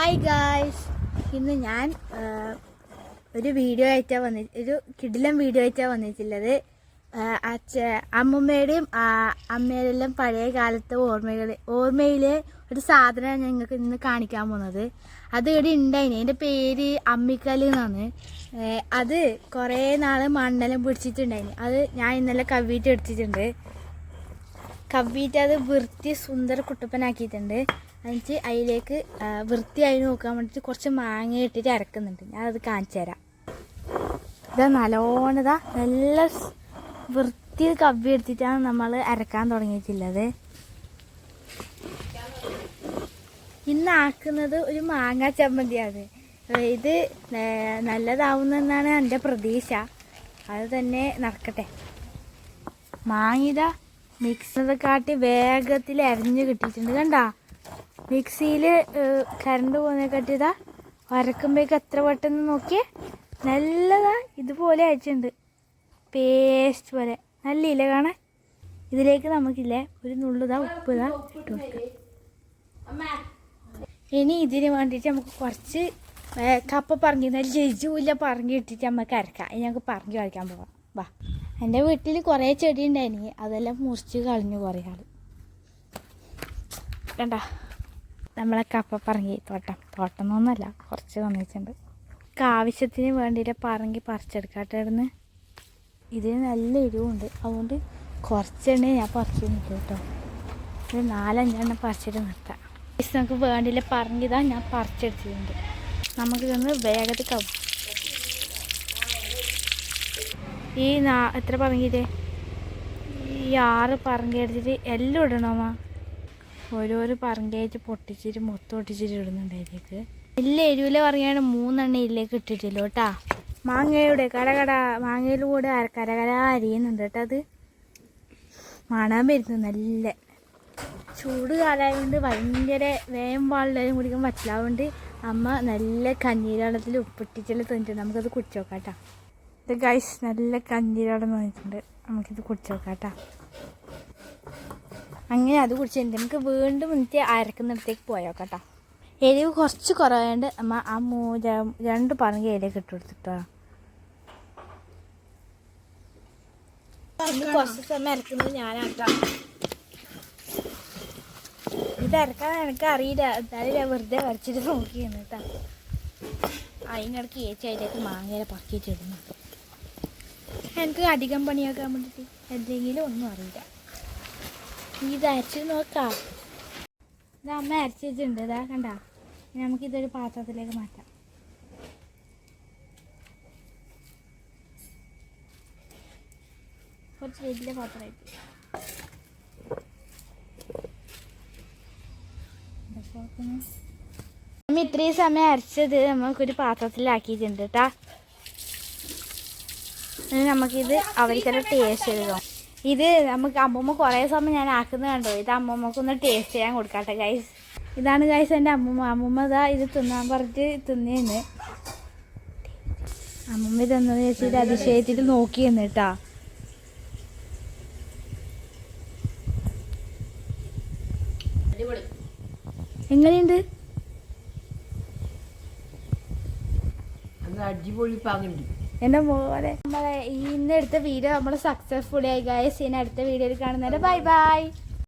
Hi guys, ഇന്ന് ഞാൻ ഒരു വീഡിയോ ആയിട്ടാണ് ഒരു കിടിലം വീഡിയോ ആയിട്ടാണ് വന്നിട്ടുള്ളത്. അമ്മൂമ്മയുടെയും അമ്മയുടെയെല്ലാം പഴയ കാലത്തെ ഓർമ്മയിലെ ഒരു സാധനമാണ് ഞങ്ങൾക്ക് ഇന്ന് കാണിക്കാൻ പോകുന്നത്. അത് ഇവിടെ ഉണ്ടായിന്, അതിൻ്റെ പേര് അമ്മിക്കല്ല് എന്നാണ്. അത് കുറേ നാൾ മണ്ണെല്ലാം പിടിച്ചിട്ടുണ്ടായിന്. അത് ഞാൻ ഇന്നലെ കവ്വിയിട്ട് എടുത്തിട്ടുണ്ട്. കവ്വിയിട്ട് അത് വൃത്തി സുന്ദര കുട്ടപ്പനാക്കിയിട്ടുണ്ട്. എന്നിട്ട് അതിലേക്ക് വൃത്തിയായി നോക്കാൻ വേണ്ടിയിട്ട് കുറച്ച് മാങ്ങ ഇട്ടിട്ട് അരക്കുന്നുണ്ട്. ഞാനത് കാണിച്ചു തരാം. ഇതാ നല്ലോണതാ നല്ല വൃത്തി കവ്വി എടുത്തിട്ടാണ് നമ്മൾ അരക്കാൻ തുടങ്ങിയിട്ടുള്ളത്. ഇന്ന് ആക്കുന്നത് ഒരു മാങ്ങ ചമ്മന്തിയാണ്. ഇത് നല്ലതാവുന്നെന്നാണ് എൻ്റെ പ്രതീക്ഷ. അത് തന്നെ നടക്കട്ടെ. മാങ്ങിതാ മിക്സിയൊക്കെ കാട്ടി വേഗത്തിൽ അരിഞ്ഞ് കിട്ടിയിട്ടുണ്ട്. കണ്ടാ, മിക്സിയിൽ കറണ്ട് പോകുന്നതിനെക്കാട്ടിയതാ വരക്കുമ്പോഴേക്ക് എത്ര പെട്ടെന്ന് നോക്കിയേ. നല്ലതാ ഇതുപോലെ അയച്ചിട്ടുണ്ട്, പേസ്റ്റ് പോലെ നല്ല ഇല കാണാൻ. ഇതിലേക്ക് നമുക്കില്ലേ ഒരു നുള്ളുതാ ഉപ്പിതാ ഇട്ട് കൊടുക്കാം. ഇനി ഇതിന് വേണ്ടിയിട്ട് നമുക്ക് കുറച്ച് കപ്പ പറങ്ങി നല്ല രുചിയില്ല പറങ്ങി ഇട്ടിട്ട് നമുക്ക് അരക്കാം. ഇനി നമുക്ക് പറങ്ങി കളിക്കാൻ പോകാം. വാ. എൻ്റെ വീട്ടിൽ കുറേ ചെടി ഉണ്ടായിരുന്നു, അതെല്ലാം മുറിച്ച് കളഞ്ഞു കുറേ ആൾ. കണ്ട നമ്മളെ കപ്പ പറങ്ങി തോട്ടമൊന്നുമല്ല, കുറച്ച് വന്നിട്ടുണ്ട്. ആവശ്യത്തിന് വേണ്ടിയിട്ട് പറങ്ങി പറിച്ചെടുക്കാട്ടായിരുന്നു. ഇതിന് നല്ല എരിവുണ്ട്, അതുകൊണ്ട് കുറച്ചെണ്ണ ഞാൻ പറിച്ച് നിൽക്കും കേട്ടോ. ഒരു 4-5 പറിച്ചിട്ട് നിർത്താം. നമുക്ക് വേണ്ടിയില്ല പറങ്ങിതാ ഞാൻ പറിച്ചെടുത്തിട്ടുണ്ട്. നമുക്കിതൊന്ന് വേഗത്തിൽ ഈ എത്ര പറങ്ങിയിട്ട് ഈ 6 പറങ്ങി എടുത്തിട്ട് എല്ലാം ഇടണമാ. ഓരോരോ പറങ്കിയായിട്ട് പൊട്ടിച്ചിട്ട് മൊത്തം ഒട്ടിച്ചിട്ട് ഇടുന്നുണ്ട് അതിലേക്ക്. വലിയ എരിവില പറയാണ് 3 ഇതിലേക്ക് ഇട്ടിട്ടില്ല കേട്ടാ. മാങ്ങയുടെ മാങ്ങയിലും കൂടെ കരകര അരിയുന്നുണ്ട് കേട്ടോ. അത് മണം വരുന്നു. നല്ല ചൂട് കാലമായതുകൊണ്ട് ഭയങ്കര വേഗം വെള്ളം കുടിക്കാൻ പറ്റില്ല. അതുകൊണ്ട് അമ്മ നല്ല കഞ്ഞീരവെള്ളത്തിൽ ഉപ്പിട്ടിച്ചെല്ലാം തന്നിട്ടുണ്ട്. നമുക്കത് കുടിച്ച് നോക്കാം കേട്ടോ. ഇത് ഗൈസ് നല്ല കഞ്ഞീരവെള്ളം തന്നിട്ടുണ്ട്, നമുക്കിത് കുടിച്ച് നോക്കാം കേട്ടോ. അങ്ങനെ അത് കുടിച്ചിട്ടുണ്ട്. നമുക്ക് വീണ്ടും എന്നിട്ട് അരക്കുന്നിടത്തേക്ക് പോയോക്കാം കേട്ടോ. എരിവ് കുറച്ച് കുറവായതുകൊണ്ട് അമ്മ ആ 2 പറങ്കി അതിലേക്ക് ഇട്ട് കൊടുത്തിട്ടോ. കുറച്ച് സമയം അരക്കുന്നത് ഞാനാട്ടോ. ഇത് അരക്കാൻ എനിക്ക് അറിയില്ല, എന്തായാലും വെറുതെ വരച്ചിട്ട് നോക്കിയാണ് കേട്ടോ. അതിനിടയ്ക്ക് ഏച്ചി അതിലേക്ക് മാങ്ങയില പക്കിയിട്ട് ഇടുന്നു. എനിക്ക് അധികം പണിയാക്കാൻ വേണ്ടിയിട്ട് എന്തെങ്കിലും ഒന്നും അറിയില്ല. ഇത് അരച്ച് നോക്കാം. ഇത് അമ്മ അരച്ച് വെച്ചിട്ടുണ്ട്. ഇതാ കണ്ട. നമുക്കിതൊരു പാത്രത്തിലേക്ക് മാറ്റാം. കുറച്ച് വലിയ പാത്രമായിട്ട് നമ്മൾ ഇത്രയും സമയം അരച്ചത് നമുക്കൊരു പാത്രത്തിലാക്കിയിട്ടുണ്ട് കേട്ടാ. നമുക്കിത് അവർക്കെല്ലാം ടേസ്റ്റ് ചെയ്തോ. ഇത് നമുക്ക് അമ്മൂമ്മ കുറേ സമയം ഞാൻ ആക്കുന്നത് കണ്ടോ. ഇത് അമ്മൂമ്മക്കൊന്ന് ടേസ്റ്റ് ചെയ്യാൻ കൊടുക്കാട്ടെ ഗൈസ്. ഇതാണ് ഗൈസ് എൻ്റെ അമ്മൂമ്മ ഇതാ ഇത് തിന്നാൻ പറഞ്ഞിട്ട് തിന്നേന്ന്. അമ്മൂമ്മ തിന്നത് വെച്ചിട്ട് അതിശയത്തിൽ നോക്കിയെന്ന് കേട്ടാ. എങ്ങനെയുണ്ട്? എൻ്റെ മോനെ നമ്മളെ ഇന്ന് എടുത്ത വീഡിയോ നമ്മൾ സക്സസ്ഫുള്ളി ആയി ഗൈസ്. ഇനി അടുത്ത വീഡിയോയിൽ കാണുന്നവരെ ബൈ ബൈ.